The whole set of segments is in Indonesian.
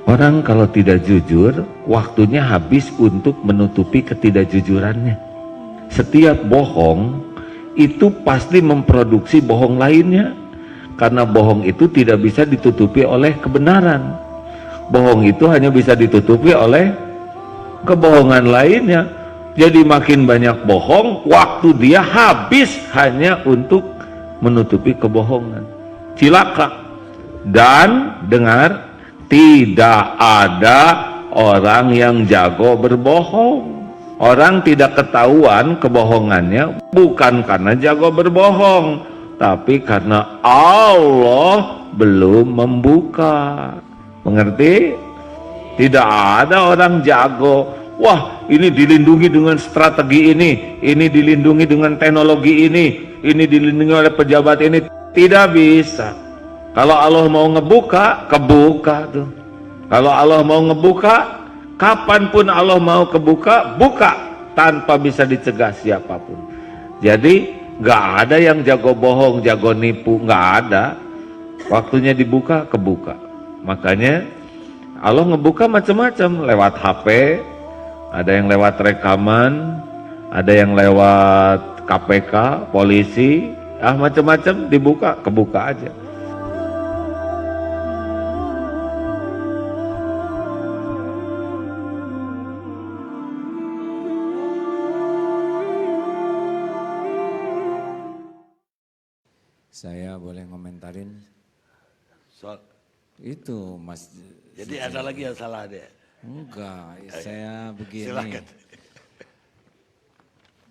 Orang kalau tidak jujur, waktunya habis untuk menutupi ketidakjujurannya. Setiap bohong itu pasti memproduksi bohong lainnya, karena bohong itu tidak bisa ditutupi oleh kebenaran. Bohong itu hanya bisa ditutupi oleh kebohongan lainnya. Jadi makin banyak bohong, waktu dia habis hanya untuk menutupi kebohongan. Cilaka. Dan dengar, tidak ada orang yang jago berbohong. Orang tidak ketahuan kebohongannya bukan karena jago berbohong, tapi karena Allah belum membuka. Mengerti? Tidak ada orang jago. Wah, ini dilindungi dengan strategi ini dilindungi dengan teknologi ini dilindungi oleh pejabat ini. Tidak bisa. Kalau Allah mau ngebuka, kebuka tuh. Kalau Allah mau ngebuka, kapanpun Allah mau kebuka, buka tanpa bisa dicegah siapapun. Jadi nggak ada yang jago bohong, jago nipu, nggak ada. Waktunya dibuka, kebuka. Makanya Allah ngebuka macam-macam, lewat HP, ada yang lewat rekaman, ada yang lewat KPK, polisi, macam-macam dibuka, kebuka aja. Saya boleh ngomentarin soal itu Mas. Jadi ada lagi yang salah deh. Enggak, saya begini. Silakan.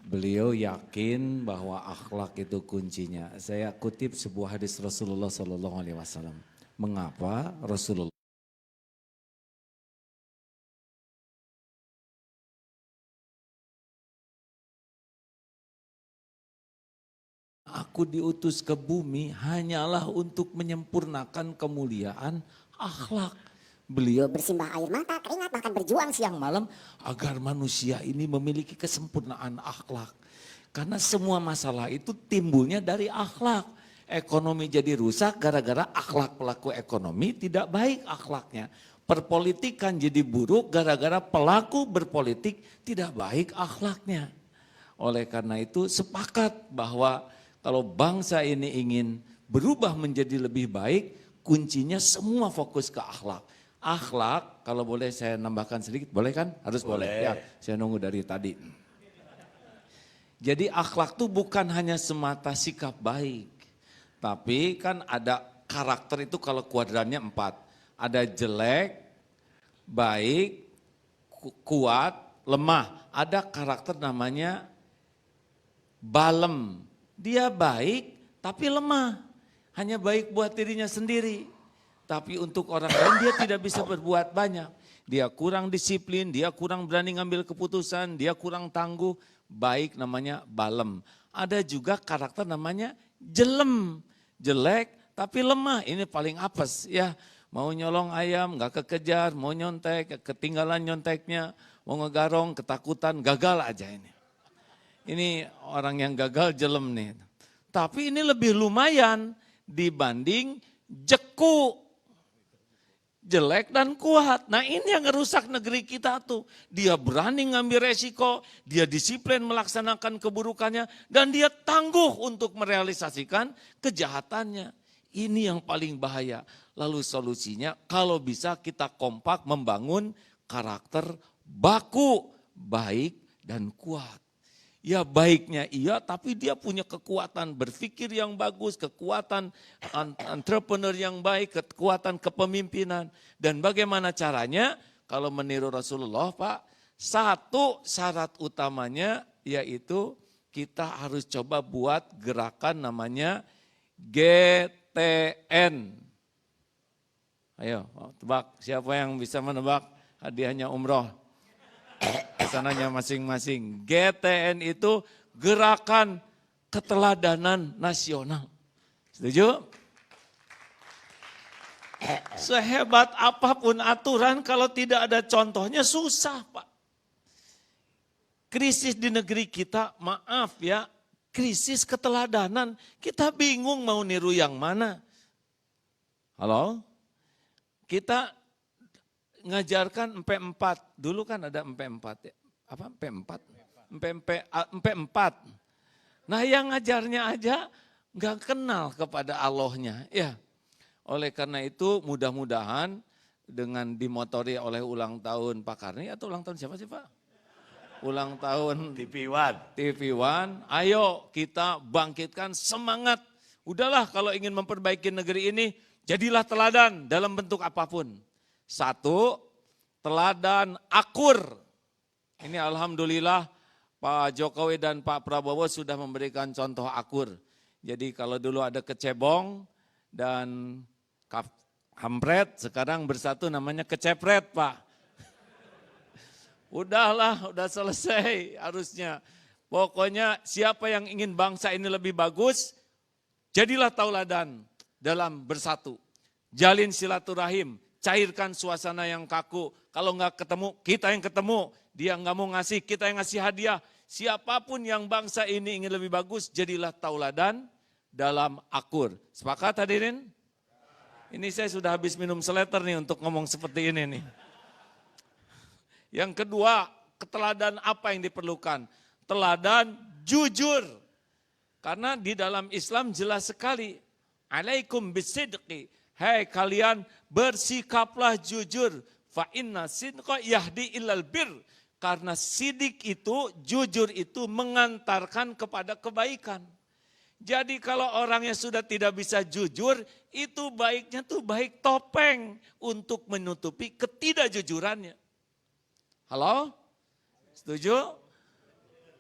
Beliau yakin bahwa akhlak itu kuncinya. Saya kutip sebuah hadis Rasulullah SAW. Mengapa Rasulullah Aku diutus ke bumi hanyalah untuk menyempurnakan kemuliaan akhlak. Beliau bersimbah air mata, keringat, bahkan berjuang siang malam agar manusia ini memiliki kesempurnaan akhlak. Karena semua masalah itu timbulnya dari akhlak. Ekonomi jadi rusak gara-gara akhlak pelaku ekonomi tidak baik akhlaknya. Perpolitikan jadi buruk gara-gara pelaku berpolitik tidak baik akhlaknya. Oleh karena itu sepakat bahwa kalau bangsa ini ingin berubah menjadi lebih baik, kuncinya semua fokus ke akhlak. Akhlak, kalau boleh saya nambahkan sedikit, boleh kan? Harus boleh. Ya, saya nunggu dari tadi. Jadi akhlak itu bukan hanya semata sikap baik. Tapi kan ada karakter itu kalau kuadrannya 4. Ada jelek, baik, kuat, lemah. Ada karakter namanya balem. Dia baik tapi lemah, hanya baik buat dirinya sendiri. Tapi untuk orang lain dia tidak bisa berbuat banyak. Dia kurang disiplin, dia kurang berani ngambil keputusan, dia kurang tangguh. Baik namanya balem. Ada juga karakter namanya jelem, jelek tapi lemah. Ini paling apes ya. Mau nyolong ayam gak kekejar, mau nyontek, ketinggalan nyonteknya, mau ngegarong, ketakutan, gagal aja ini. Ini orang yang gagal jelem nih. Tapi ini lebih lumayan dibanding jeku, jelek dan kuat. Nah ini yang ngerusak negeri kita tuh. Dia berani ngambil resiko, dia disiplin melaksanakan keburukannya, dan dia tangguh untuk merealisasikan kejahatannya. Ini yang paling bahaya. Lalu solusinya kalau bisa kita kompak membangun karakter baku, baik dan kuat. Ya baiknya iya, tapi dia punya kekuatan berpikir yang bagus, kekuatan entrepreneur yang baik, kekuatan kepemimpinan. Dan bagaimana caranya? Kalau meniru Rasulullah Pak, satu syarat utamanya yaitu kita harus coba buat gerakan namanya GTN. Ayo tebak, siapa yang bisa menebak hadiahnya umroh? Kesananya masing-masing. GTN itu gerakan keteladanan nasional. Setuju? Sehebat apapun aturan kalau tidak ada contohnya susah Pak. Krisis di negeri kita, maaf ya, krisis keteladanan. Kita bingung mau niru yang mana. Halo? Kita ngajarkan MP4. Dulu kan ada MP4 ya. Apa MP4? MP4. Nah yang ngajarnya aja nggak kenal kepada Allahnya. Ya. Oleh karena itu mudah-mudahan dengan dimotori oleh ulang tahun Pak Karni atau ulang tahun siapa sih Pak? Ulang tahun TV One. TV One, ayo kita bangkitkan semangat. Udahlah kalau ingin memperbaiki negeri ini, jadilah teladan dalam bentuk apapun. Satu, teladan akur. Ini alhamdulillah Pak Jokowi dan Pak Prabowo sudah memberikan contoh akur. Jadi kalau dulu ada kecebong dan kampret, sekarang bersatu namanya kecepret Pak. Udahlah, udah selesai harusnya. Pokoknya siapa yang ingin bangsa ini lebih bagus, jadilah tauladan dalam bersatu. Jalin silaturahim, cairkan suasana yang kaku. Kalau nggak ketemu, kita yang ketemu. Dia nggak mau ngasih, kita yang ngasih hadiah. Siapapun yang bangsa ini ingin lebih bagus, jadilah tauladan dalam akur. Sepakat hadirin? Ini saya sudah habis minum seleter nih untuk ngomong seperti ini nih. Yang kedua, keteladan apa yang diperlukan? Teladan jujur. Karena di dalam Islam jelas sekali. Alaikum bisidqi. Hei kalian bersikaplah jujur. Fa inna sidqa yahdi illal bir. Karena sidik itu, jujur itu mengantarkan kepada kebaikan. Jadi kalau orangnya sudah tidak bisa jujur, itu baiknya tuh baik topeng untuk menutupi ketidakjujurannya. Halo? Setuju?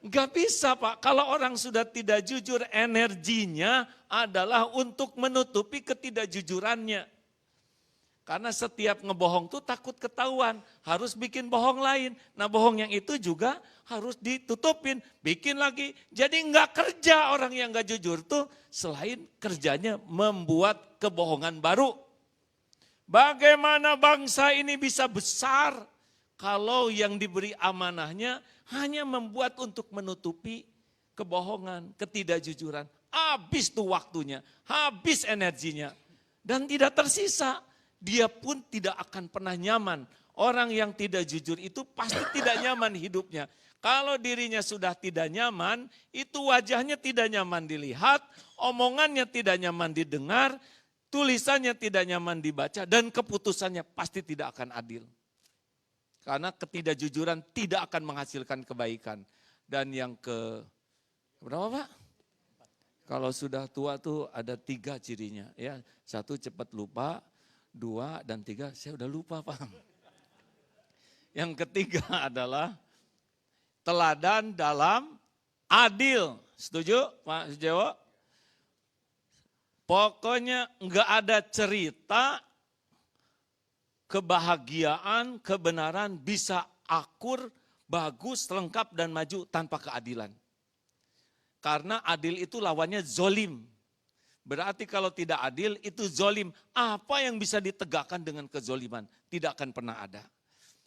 Enggak bisa Pak, kalau orang sudah tidak jujur energinya adalah untuk menutupi ketidakjujurannya. Karena setiap ngebohong tuh takut ketahuan, harus bikin bohong lain. Nah bohong yang itu juga harus ditutupin, bikin lagi. Jadi enggak kerja orang yang enggak jujur tuh selain kerjanya membuat kebohongan baru. Bagaimana bangsa ini bisa besar kalau yang diberi amanahnya hanya membuat untuk menutupi kebohongan, ketidakjujuran. Habis tuh waktunya, habis energinya dan tidak tersisa. Dia pun tidak akan pernah nyaman. Orang yang tidak jujur itu pasti tidak nyaman hidupnya. Kalau dirinya sudah tidak nyaman, itu wajahnya tidak nyaman dilihat, omongannya tidak nyaman didengar, tulisannya tidak nyaman dibaca, dan keputusannya pasti tidak akan adil. Karena ketidakjujuran tidak akan menghasilkan kebaikan. Dan yang berapa Pak? Kalau sudah tua tuh ada 3 cirinya. Ya, 1 cepat lupa, 2 dan 3 saya udah lupa Pak. Yang ketiga adalah teladan dalam adil. Setuju Pak Sujewo? Pokoknya enggak ada cerita kebahagiaan, kebenaran bisa akur, bagus, lengkap dan maju tanpa keadilan. Karena adil itu lawannya zolim. Berarti kalau tidak adil itu zolim. Apa yang bisa ditegakkan dengan kezoliman? Tidak akan pernah ada.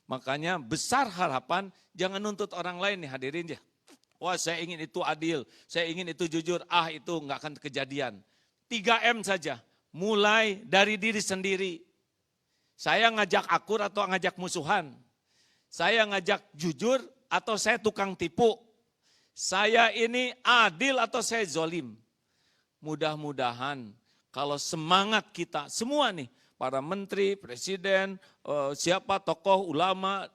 Makanya besar harapan jangan nuntut orang lain nih hadirin ya. Wah saya ingin itu adil, saya ingin itu jujur. Ah itu nggak akan kejadian. 3M saja, mulai dari diri sendiri. Saya ngajak akur atau ngajak musuhan. Saya ngajak jujur atau saya tukang tipu. Saya ini adil atau saya zolim. Mudah-mudahan kalau semangat kita semua nih, para menteri, presiden, siapa tokoh, ulama,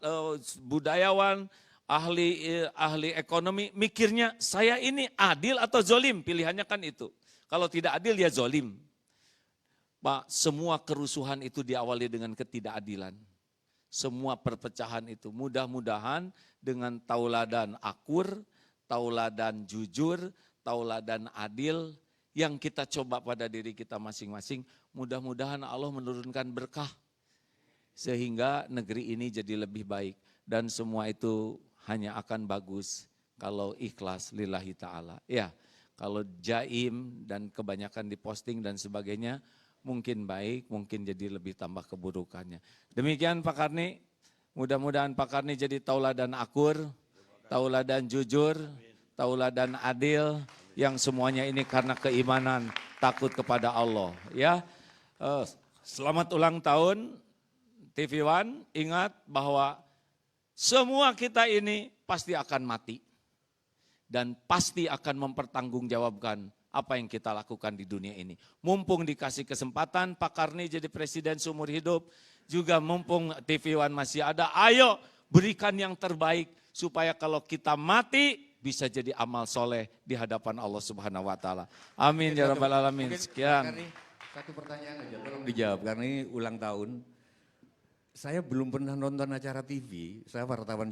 budayawan, ahli ekonomi, mikirnya saya ini adil atau zolim, pilihannya kan itu. Kalau tidak adil ya zolim. Pak, semua kerusuhan itu diawali dengan ketidakadilan. Semua perpecahan itu mudah-mudahan dengan tauladan akur, tauladan jujur, tauladan adil, yang kita coba pada diri kita masing-masing, mudah-mudahan Allah menurunkan berkah sehingga negeri ini jadi lebih baik dan semua itu hanya akan bagus kalau ikhlas lillahi ta'ala. Ya, kalau jaim dan kebanyakan diposting dan sebagainya mungkin baik, mungkin jadi lebih tambah keburukannya. Demikian Pak Karni, mudah-mudahan Pak Karni jadi tauladan akur, tauladan jujur, tauladan adil, yang semuanya ini karena keimanan, takut kepada Allah. Ya, selamat ulang tahun TV One, ingat bahwa semua kita ini pasti akan mati. Dan pasti akan mempertanggungjawabkan apa yang kita lakukan di dunia ini. Mumpung dikasih kesempatan Pak Karni jadi presiden seumur hidup, juga mumpung TV One masih ada, ayo berikan yang terbaik supaya kalau kita mati bisa jadi amal soleh di hadapan Allah Subhanahu wa taala. Amin ya rabbal alamin. Sekian. Satu pertanyaan aja, tolong dijawab karena ini ulang tahun. Saya belum pernah nonton acara TV, saya wartawan